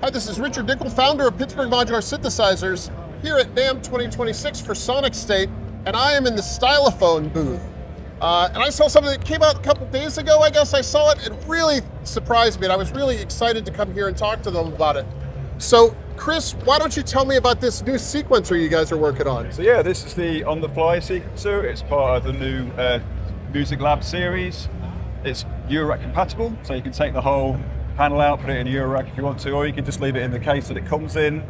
Hi, this is Rich Nicol, founder of Pittsburgh Modular Synthesizers, here at NAMM 2026 for Sonicstate, and I am in the Stylophone booth. And I saw something that came out a couple days ago, I guess I saw it. It really surprised me, and I was really excited to come here and talk to them about it. So, Chris, why don't you tell me about this new sequencer you guys are working on? So yeah, this is the on-the-fly sequencer. It's part of the new Music Lab series. It's Eurorack-compatible, so you can take the whole panel out, put it in a Eurorack if you want to, or you can just leave it in the case that it comes in,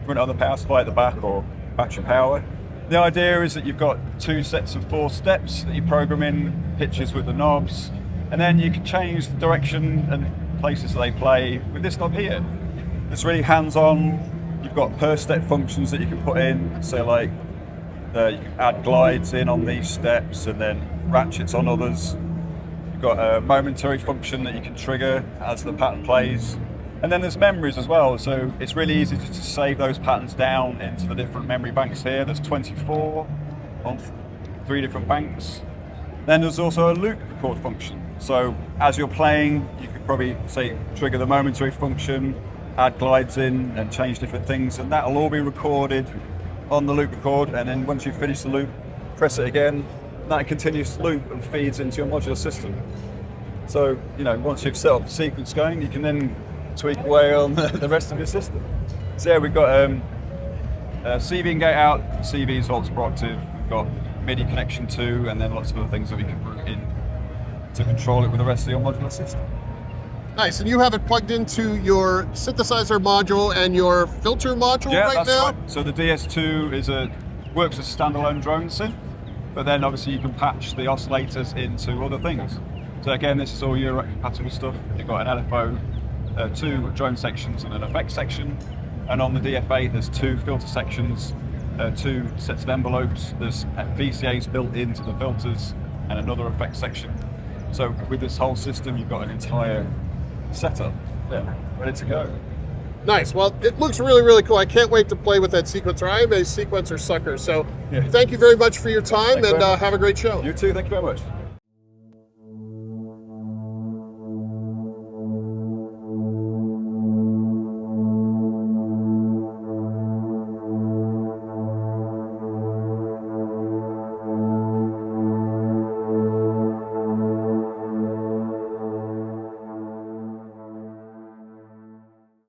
run it on the power supply at the back or battery power. The idea is that you've got two sets of 4 steps that you program in pitches with the knobs, and then you can change the direction and places that they play with this knob here. It's really hands-on. You've got per step functions that you can put in, so like you can add glides in on these steps and then ratchets on others. You've got a momentary function that you can trigger as the pattern plays. And then there's memories as well, so it's really easy to just save those patterns down into the different memory banks here. There's 24 on 3 different banks. Then there's also a loop record function. So as you're playing, you could probably say trigger the momentary function, add glides in and change different things, and that'll all be recorded on the loop record. And then once you finish the loop, press it again, and that continues to loop and feeds into your modular system. So, you know, once you've set up the sequence going, you can then tweak away on the rest of your system. So yeah, we've got a CV and gate out, CV is Volts Proactive, we've got MIDI connection too, and then lots of other things that we can put in to control it with the rest of your modular system. Nice, and you have it plugged into your synthesizer module and your filter module right now? Right. So the DS2 works as a standalone drone synth, but then obviously you can patch the oscillators into other things. So again, this is all Eurorack-compatible stuff. You've got an LFO, 2 drone sections and an effects section, and on the DF8 there's 2 filter sections, 2 sets of envelopes, there's VCAs built into the filters and another effects section. So with this whole system you've got an entire setup ready to go. Nice, well it looks really, really cool. I can't wait to play with that sequencer. I am a sequencer sucker, so Thank you very much for your time, and have a great show. You too, thank you very much.